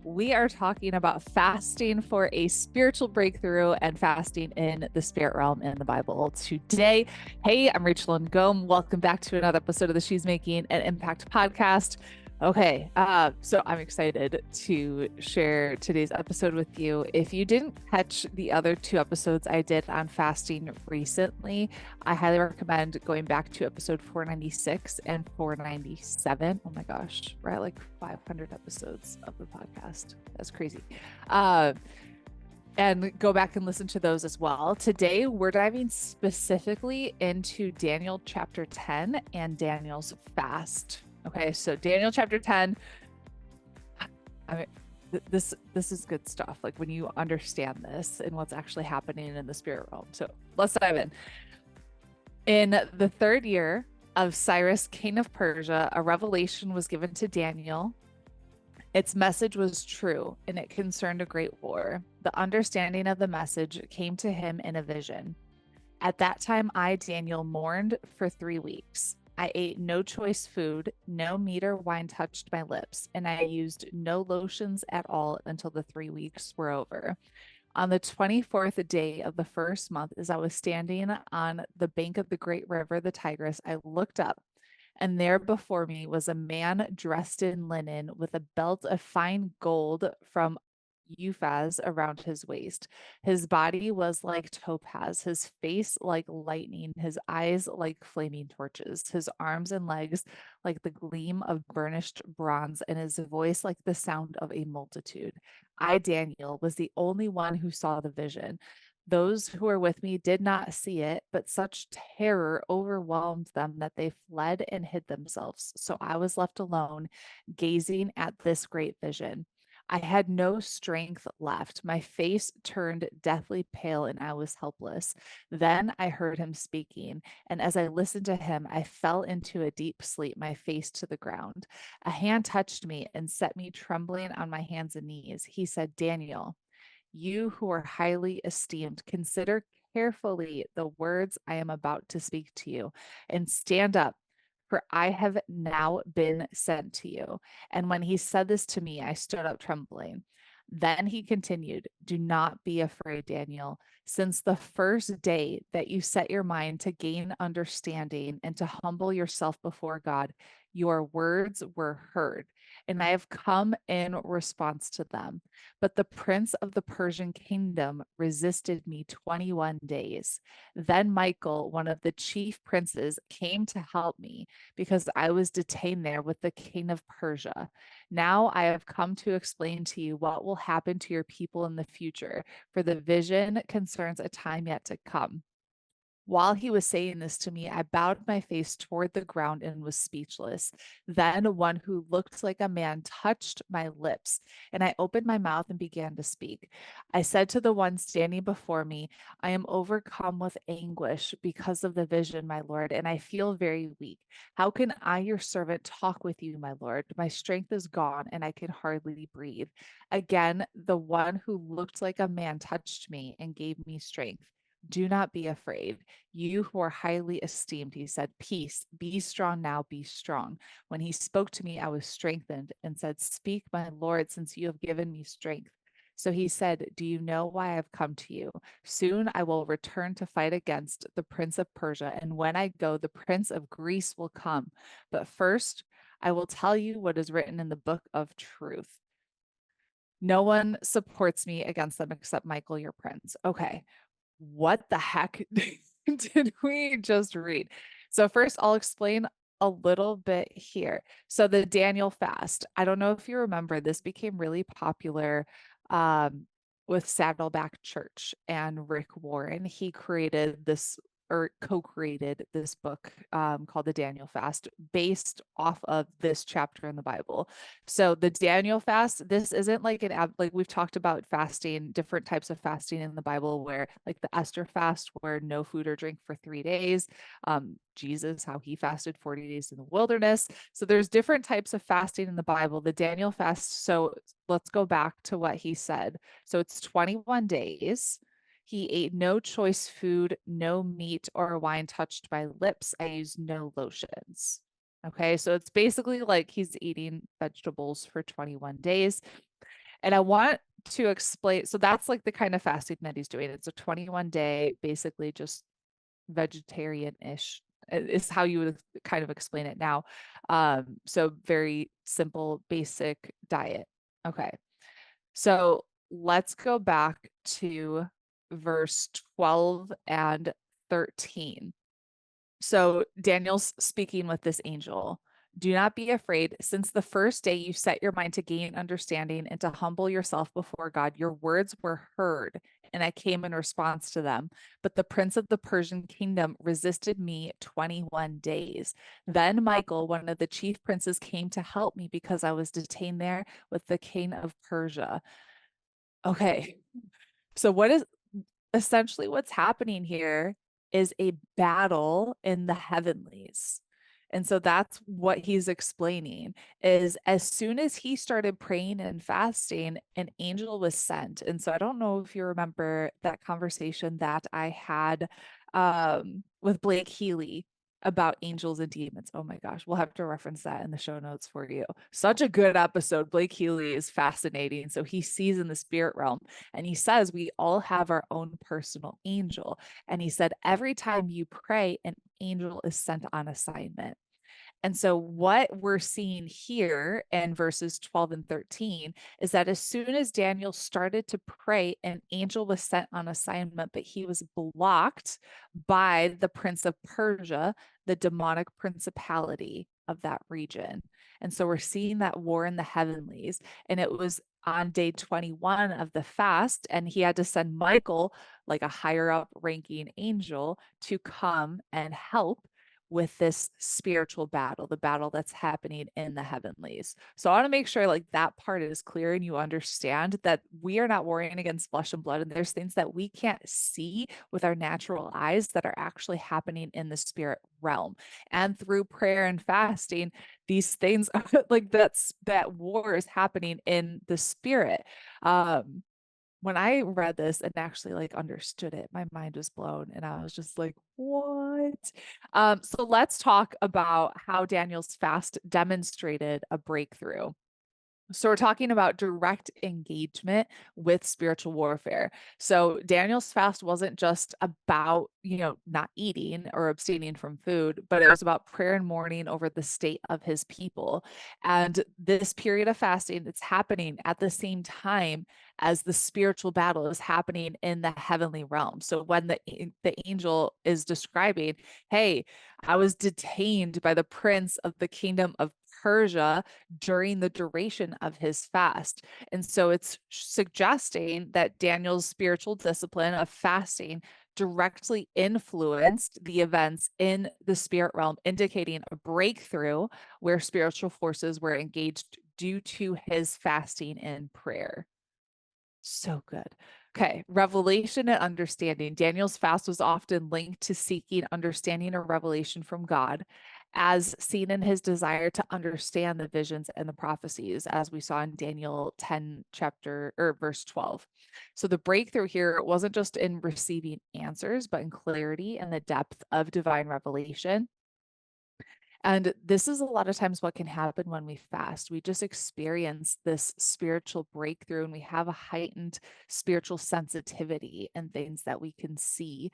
we are talking about fasting for a spiritual breakthrough and fasting in the spirit realm in the Bible today. Hey, I'm Rachel and Ngom. Welcome back to another episode of the She's Making an Impact podcast. Okay, so I'm excited to share today's episode with you. If you didn't catch the other two episodes I did on fasting recently, I highly recommend going back to episode 496 and 497. Oh my gosh, we're at like 500 episodes of the podcast. That's crazy. Uh, and go back and listen to those as well. Today, we're diving specifically into Daniel chapter 10 and Daniel's fast. Okay, so Daniel chapter 10, I mean, this is good stuff. Like when you understand this and what's actually happening in the spirit realm. So let's dive in. In the third year of Cyrus, king of Persia, a revelation was given to Daniel. Its message was true, and it concerned a great war. The understanding of the message came to him in a vision. At that time, I, Daniel, mourned for 3 weeks. I ate no choice food, no meat or wine touched my lips, and I used no lotions at all until the 3 weeks were over. On the 24th day of the first month, as I was standing on the bank of the great river, the Tigris, I looked up, and there before me was a man dressed in linen with a belt of fine gold from Uphaz around his waist. His body was like topaz, his face like lightning, his eyes like flaming torches, his arms and legs like the gleam of burnished bronze, and his voice like the sound of a multitude. I, Daniel, was the only one who saw the vision. Those who were with me did not see it, but such terror overwhelmed them that they fled and hid themselves. So I was left alone, gazing at this great vision. I had no strength left. My face turned deathly pale and I was helpless. Then I heard him speaking, and as I listened to him, I fell into a deep sleep, my face to the ground. A hand touched me and set me trembling on my hands and knees. He said, Daniel, you who are highly esteemed, consider carefully the words I am about to speak to you and stand up, for I have now been sent to you. And when he said this to me, I stood up trembling. Then he continued, do not be afraid, Daniel. Since the first day that you set your mind to gain understanding and to humble yourself before God, your words were heard, and I have come in response to them. But the prince of the Persian kingdom resisted me 21 days. Then Michael, one of the chief princes, came to help me because I was detained there with the king of Persia. Now I have come to explain to you what will happen to your people in the future, for the vision concerns a time yet to come. While he was saying this to me, I bowed my face toward the ground and was speechless. Then one who looked like a man touched my lips, and I opened my mouth and began to speak. I said to the one standing before me, I am overcome with anguish because of the vision, my Lord, and I feel very weak. How can I, your servant, talk with you, my Lord? My strength is gone, and I can hardly breathe. Again, the one who looked like a man touched me and gave me strength. Do not be afraid. You who are highly esteemed, he said, peace, be strong now, be strong. When he spoke to me, I was strengthened and said, speak, my Lord, since you have given me strength. So he said, do you know why I've come to you? Soon I will return to fight against the prince of Persia, and when I go, the prince of Greece will come. But first, I will tell you what is written in the book of truth. No one supports me against them except Michael, your prince. Okay, what the heck did we just read? So, first, I'll explain a little bit here. So, the Daniel fast, I don't know if you remember, this became really popular with Saddleback Church and Rick Warren. He created this or co-created this book called the Daniel Fast based off of this chapter in the Bible. So the Daniel fast, this isn't like like we've talked about fasting, different types of fasting in the Bible, where like the Esther fast, where no food or drink for 3 days. Jesus, how he fasted 40 days in the wilderness. So there's different types of fasting in the Bible. The Daniel fast. So let's go back to what he said. So it's 21 days. He ate no choice food, no meat or wine touched my lips. I used no lotions. Okay, so it's basically like he's eating vegetables for 21 days. And I want to explain, so that's like the kind of fasting that he's doing. It's a 21-day, basically just vegetarian-ish is how you would kind of explain it now. So very simple, basic diet. Okay. So let's go back to verse 12 and 13. So Daniel's speaking with this angel. Do not be afraid. Since the first day you set your mind to gain understanding and to humble yourself before God, your words were heard, and I came in response to them. But the prince of the Persian kingdom resisted me 21 days. Then Michael, one of the chief princes, came to help me because I was detained there with the king of Persia. Okay. So what is essentially what's happening here is a battle in the heavenlies. And so that's what he's explaining is as soon as he started praying and fasting, an angel was sent. And so I don't know if you remember that conversation that I had with Blake Healy about angels and demons. Oh my gosh, we'll have to reference that in the show notes for you. Such a good episode. Blake Healy is fascinating. So he sees in the spirit realm and he says we all have our own personal angel. And he said every time you pray, an angel is sent on assignment. And so, what we're seeing here in verses 12 and 13 is that as soon as Daniel started to pray, an angel was sent on assignment, but he was blocked by the prince of Persia, the demonic principality of that region. And so, we're seeing that war in the heavenlies. And it was on day 21 of the fast, and he had to send Michael, like a higher up ranking angel, to come and help with this spiritual battle, the battle that's happening in the heavenlies. So I want to make sure like that part is clear and you understand that we are not warring against flesh and blood. And there's things that we can't see with our natural eyes that are actually happening in the spirit realm. And through prayer and fasting, these things like that war is happening in the spirit. When I read this and actually like understood it, my mind was blown and I was just like, what? So let's talk about how Daniel's fast demonstrated a breakthrough. So we're talking about direct engagement with spiritual warfare. So Daniel's fast wasn't just about, not eating or abstaining from food, but it was about prayer and mourning over the state of his people. And this period of fasting, it's happening at the same time as the spiritual battle is happening in the heavenly realm. So when the angel is describing, hey, I was detained by the prince of the kingdom of Persia during the duration of his fast. And so it's suggesting that Daniel's spiritual discipline of fasting directly influenced the events in the spirit realm, indicating a breakthrough where spiritual forces were engaged due to his fasting and prayer. So good. Okay, revelation and understanding. Daniel's fast was often linked to seeking understanding or revelation from God, as seen in his desire to understand the visions and the prophecies, as we saw in Daniel 10, chapter or verse 12. So the breakthrough here wasn't just in receiving answers, but in clarity and the depth of divine revelation. And this is a lot of times what can happen when we fast. We just experience this spiritual breakthrough and we have a heightened spiritual sensitivity and things that we can see.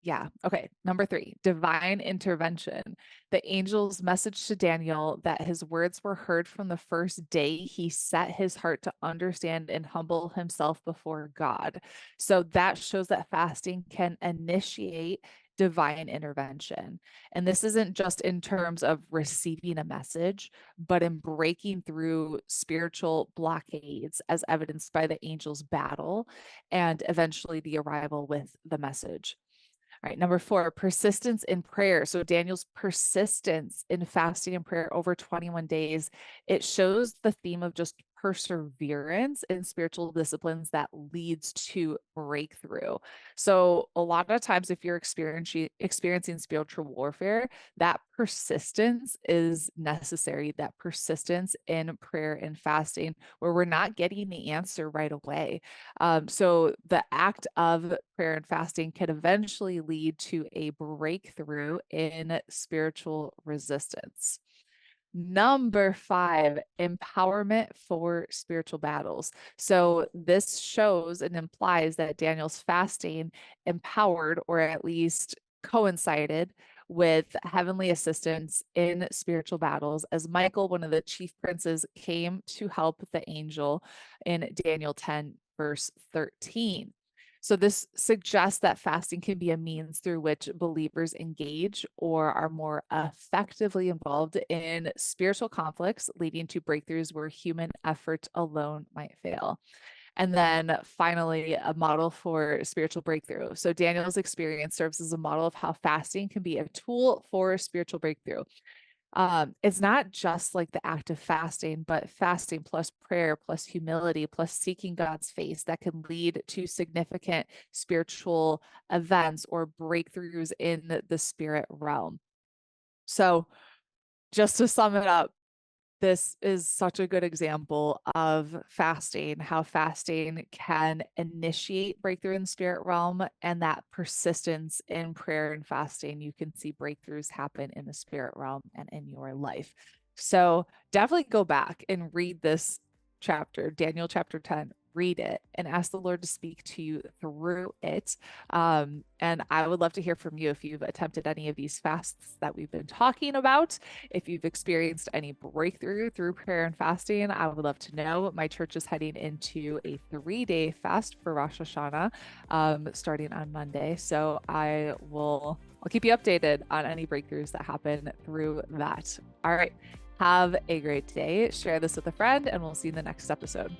Yeah. Okay. Number 3, divine intervention. The angel's message to Daniel that his words were heard from the first day he set his heart to understand and humble himself before God. So that shows that fasting can initiate divine intervention. And this isn't just in terms of receiving a message, but in breaking through spiritual blockades as evidenced by the angel's battle and eventually the arrival with the message. All right, number 4, persistence in prayer. So Daniel's persistence in fasting and prayer over 21 days, it shows the theme of just perseverance in spiritual disciplines that leads to breakthrough. So a lot of times if you're experiencing spiritual warfare, that persistence is necessary, that persistence in prayer and fasting where we're not getting the answer right away. So the act of prayer and fasting can eventually lead to a breakthrough in spiritual resistance. Number 5, empowerment for spiritual battles. So this shows and implies that Daniel's fasting empowered, or at least coincided with heavenly assistance in spiritual battles, as Michael, one of the chief princes, came to help the angel in Daniel 10, verse 13. So this suggests that fasting can be a means through which believers engage or are more effectively involved in spiritual conflicts, leading to breakthroughs where human effort alone might fail. And then finally, a model for spiritual breakthrough. So Daniel's experience serves as a model of how fasting can be a tool for spiritual breakthrough. It's not just like the act of fasting, but fasting plus prayer plus humility plus seeking God's face that can lead to significant spiritual events or breakthroughs in the spirit realm. So just to sum it up, this is such a good example of fasting, how fasting can initiate breakthrough in the spirit realm, and that persistence in prayer and fasting, you can see breakthroughs happen in the spirit realm and in your life. So definitely go back and read this chapter, Daniel chapter 10. Read it and ask the Lord to speak to you through it. And I would love to hear from you if you've attempted any of these fasts that we've been talking about. If you've experienced any breakthrough through prayer and fasting, I would love to know. My church is heading into a 3-day fast for Rosh Hashanah, starting on Monday. So I'll keep you updated on any breakthroughs that happen through that. All right. Have a great day. Share this with a friend, and we'll see you in the next episode.